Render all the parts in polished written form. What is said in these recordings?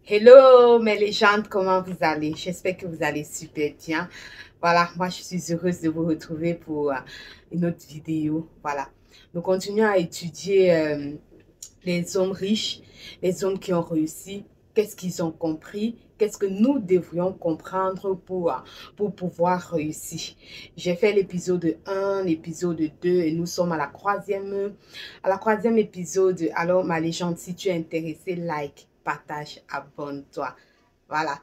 Hello mes légendes, comment vous allez? J'espère que vous allez super bien. Voilà, moi je suis heureuse de vous retrouver pour une autre vidéo. Voilà, nous continuons à étudier les hommes riches, les hommes qui ont réussi, qu'est-ce qu'ils ont compris, qu'est-ce que nous devrions comprendre pour pouvoir réussir. J'ai fait l'épisode 1, l'épisode 2 et nous sommes à la troisième épisode. Alors ma légende, si tu es intéressé, like, partage, abonne-toi. Voilà.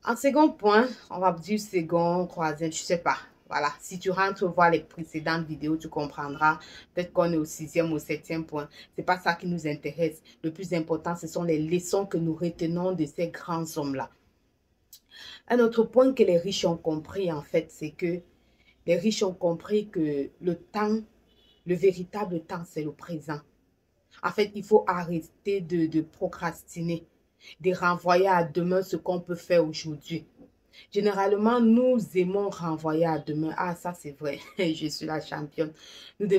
En second point, on va dire second, troisième, je sais pas. Voilà, si tu rentres voir les précédentes vidéos, tu comprendras. Peut-être qu'on est au sixième ou septième point. C'est pas ça qui nous intéresse. Le plus important, ce sont les leçons que nous retenons de ces grands hommes-là. Un autre point que les riches ont compris, en fait, c'est que les riches ont compris que le temps, le véritable temps, c'est le présent. En fait, il faut arrêter de procrastiner, de renvoyer à demain ce qu'on peut faire aujourd'hui. Généralement, nous aimons renvoyer à demain. Ah, ça c'est vrai, je suis la championne. Nous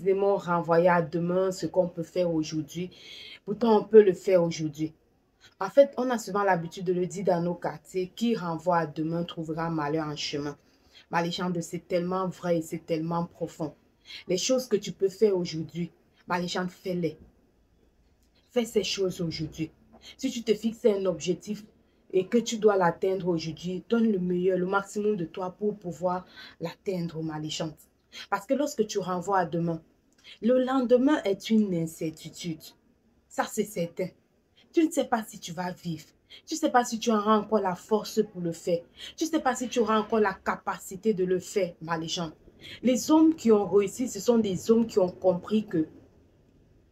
aimons renvoyer à demain ce qu'on peut faire aujourd'hui. Pourtant, on peut le faire aujourd'hui. En fait, on a souvent l'habitude de le dire dans nos quartiers, qui renvoie à demain trouvera malheur en chemin. Ma légende, c'est tellement vrai et c'est tellement profond. Les choses que tu peux faire aujourd'hui, ma légende, fais-les. Fais ces choses aujourd'hui. Si tu te fixes un objectif et que tu dois l'atteindre aujourd'hui, donne le meilleur, le maximum de toi pour pouvoir l'atteindre, ma légende. Parce que lorsque tu renvoies à demain, le lendemain est une incertitude. Ça, c'est certain. Tu ne sais pas si tu vas vivre. Tu ne sais pas si tu auras encore la force pour le faire. Tu ne sais pas si tu auras encore la capacité de le faire, ma légende. Les hommes qui ont réussi, ce sont des hommes qui ont compris que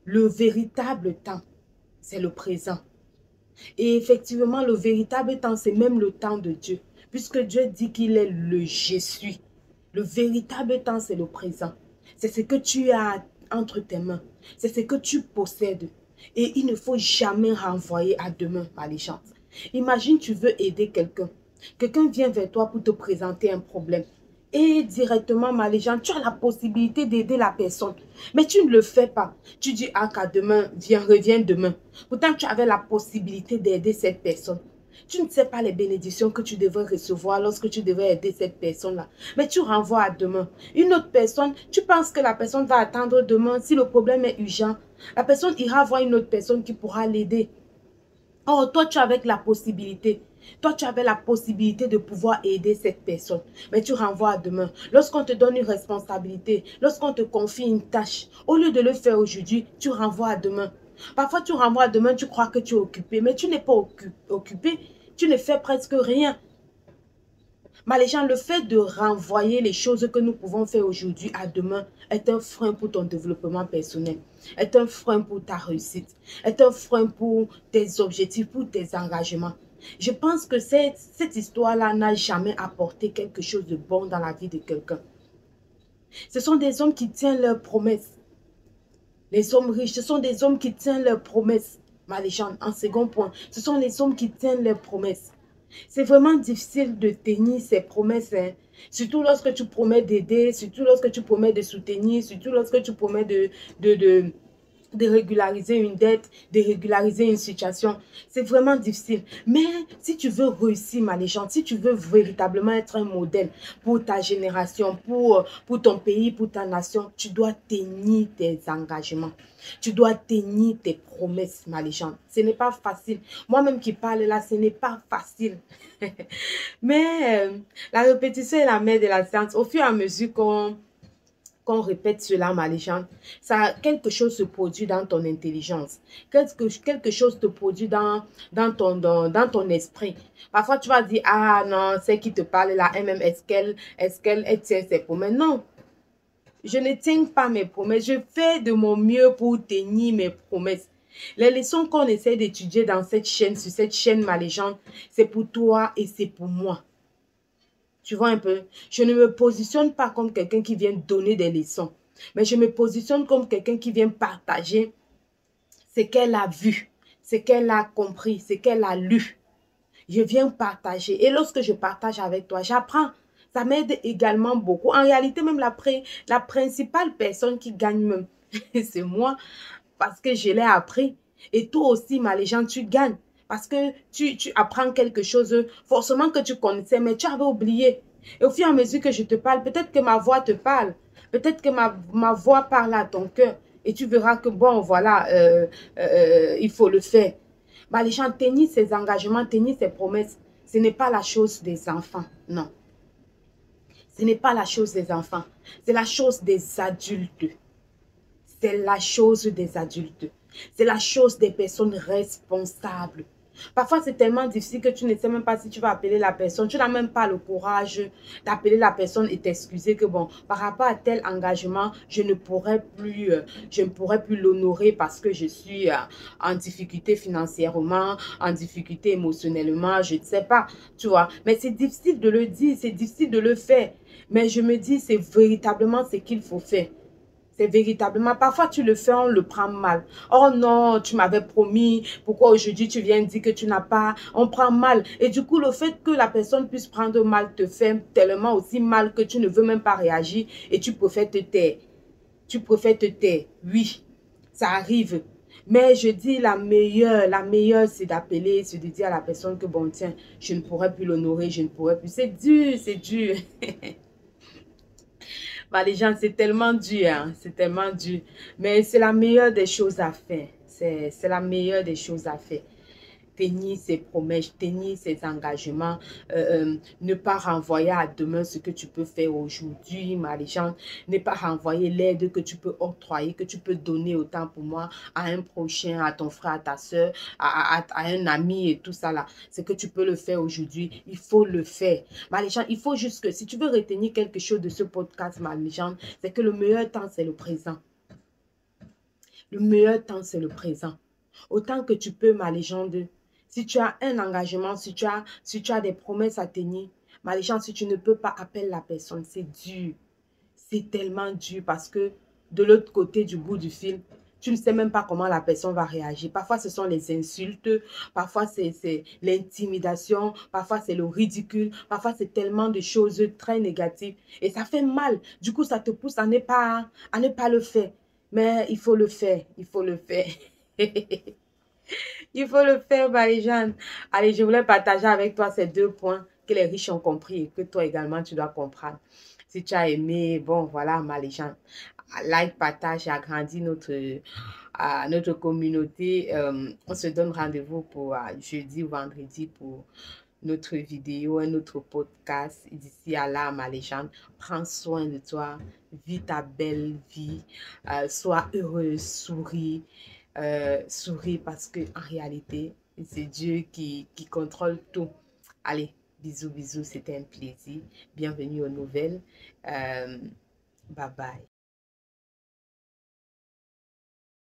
le véritable temps, c'est le présent. Et effectivement, le véritable temps, c'est même le temps de Dieu. Puisque Dieu dit qu'il est le je suis. Le véritable temps, c'est le présent. C'est ce que tu as entre tes mains. C'est ce que tu possèdes. Et il ne faut jamais renvoyer à demain, par les chances. Imagine, tu veux aider quelqu'un. Quelqu'un vient vers toi pour te présenter un problème. Et directement, ma légende, tu as la possibilité d'aider la personne. Mais tu ne le fais pas. Tu dis, ah, qu'à demain, viens, reviens demain. Pourtant, tu avais la possibilité d'aider cette personne. Tu ne sais pas les bénédictions que tu devrais recevoir lorsque tu devrais aider cette personne-là. Mais tu renvoies à demain. Une autre personne, tu penses que la personne va attendre demain. Si le problème est urgent, la personne ira voir une autre personne qui pourra l'aider. Oh, toi, tu avais la possibilité. Toi, tu avais la possibilité de pouvoir aider cette personne. Mais tu renvoies à demain. Lorsqu'on te donne une responsabilité, lorsqu'on te confie une tâche, au lieu de le faire aujourd'hui, tu renvoies à demain. Parfois, tu renvoies à demain, tu crois que tu es occupé, mais tu n'es pas occupé. Tu ne fais presque rien. Mais les gens, le fait de renvoyer les choses que nous pouvons faire aujourd'hui à demain est un frein pour ton développement personnel, est un frein pour ta réussite, est un frein pour tes objectifs, pour tes engagements. Je pense que cette histoire-là n'a jamais apporté quelque chose de bon dans la vie de quelqu'un. Ce sont des hommes qui tiennent leurs promesses. Les hommes riches, ce sont des hommes qui tiennent leurs promesses. Ma légende, en second point, ce sont les hommes qui tiennent leurs promesses. C'est vraiment difficile de tenir ses promesses, hein. Surtout lorsque tu promets d'aider, surtout lorsque tu promets de soutenir, surtout lorsque tu promets de régulariser une dette, de régulariser une situation. C'est vraiment difficile. Mais si tu veux réussir, ma légende, si tu veux véritablement être un modèle pour ta génération, pour ton pays, pour ta nation, tu dois tenir tes engagements. Tu dois tenir tes promesses, ma légende. Ce n'est pas facile. Moi-même qui parle là, ce n'est pas facile. Mais la répétition est la mère de la science. Au fur et à mesure qu'on répète cela, ma légende, quelque chose se produit dans ton intelligence. Quelque chose te produit dans ton esprit. Parfois, tu vas dire, ah non, c'est qui te parle là, elle-même, est-ce qu'elle tient ses promesses? Non, je ne tiens pas mes promesses. Je fais de mon mieux pour tenir mes promesses. Les leçons qu'on essaie d'étudier dans cette chaîne, sur cette chaîne, ma légende, c'est pour toi et c'est pour moi. Tu vois un peu? Je ne me positionne pas comme quelqu'un qui vient donner des leçons. Mais je me positionne comme quelqu'un qui vient partager ce qu'elle a vu, ce qu'elle a compris, ce qu'elle a lu. Je viens partager. Et lorsque je partage avec toi, j'apprends. Ça m'aide également beaucoup. En réalité, même la principale personne qui gagne même, c'est moi parce que je l'ai appris. Et toi aussi, ma légende, tu gagnes. Parce que tu apprends quelque chose, forcément que tu connaissais, mais tu avais oublié. Et au fur et à mesure que je te parle, peut-être que ma voix te parle. Peut-être que ma voix parle à ton cœur. Et tu verras que, bon, voilà, il faut le faire. Bah, les gens, tenir ses engagements, tenir ses promesses, ce n'est pas la chose des enfants, non. Ce n'est pas la chose des enfants, c'est la chose des adultes. C'est la chose des adultes. C'est la chose des personnes responsables. Parfois, c'est tellement difficile que tu ne sais même pas si tu vas appeler la personne. Tu n'as même pas le courage d'appeler la personne et t'excuser que, bon, par rapport à tel engagement, je ne pourrais plus l'honorer parce que je suis en difficulté financièrement, en difficulté émotionnellement, je ne sais pas, tu vois. Mais c'est difficile de le dire, c'est difficile de le faire. Mais je me dis, c'est véritablement ce qu'il faut faire. C'est véritablement, parfois tu le fais, on le prend mal. Oh non, tu m'avais promis, pourquoi aujourd'hui tu viens dire que tu n'as pas, on prend mal. Et du coup, le fait que la personne puisse prendre mal te fait tellement aussi mal que tu ne veux même pas réagir et tu préfères te taire. Tu préfères te taire, oui, ça arrive. Mais je dis la meilleure, c'est d'appeler, c'est de dire à la personne que bon, tiens, je ne pourrais plus l'honorer, je ne pourrais plus. C'est dur, c'est dur. Bah, les gens, c'est tellement dur, hein, c'est tellement dur. Mais c'est la meilleure des choses à faire. C'est la meilleure des choses à faire. Tenir ses promesses, tenir ses engagements, ne pas renvoyer à demain ce que tu peux faire aujourd'hui, ma légende, ne pas renvoyer l'aide que tu peux octroyer, que tu peux donner autant pour moi, à un prochain, à ton frère, à ta soeur, à un ami et tout ça là. C'est que tu peux le faire aujourd'hui, il faut le faire. Ma légende, il faut juste que, si tu veux retenir quelque chose de ce podcast, ma légende, c'est que le meilleur temps, c'est le présent. Le meilleur temps, c'est le présent. Autant que tu peux, ma légende, si tu as un engagement, si tu as des promesses à tenir, ma légende, si tu ne peux pas, appelle la personne. C'est dur. C'est tellement dur parce que de l'autre côté du bout du fil, tu ne sais même pas comment la personne va réagir. Parfois, ce sont les insultes, parfois, c'est l'intimidation, parfois, c'est le ridicule, parfois, c'est tellement de choses très négatives et ça fait mal. Du coup, ça te pousse à ne pas le faire. Mais il faut le faire, il faut le faire. Il faut le faire, Marie-Jeanne. Allez, je voulais partager avec toi ces 2 points que les riches ont compris et que toi également, tu dois comprendre. Si tu as aimé, bon, voilà, Marie-Jeanne. Like, partage et agrandis notre communauté. On se donne rendez-vous pour jeudi ou vendredi pour notre vidéo, un autre podcast. D'ici à là, ma légende, prends soin de toi, vis ta belle vie, sois heureuse, souris, souris parce que en réalité, c'est Dieu qui contrôle tout. Allez, bisous, bisous, c'était un plaisir. Bienvenue aux nouvelles. Bye bye.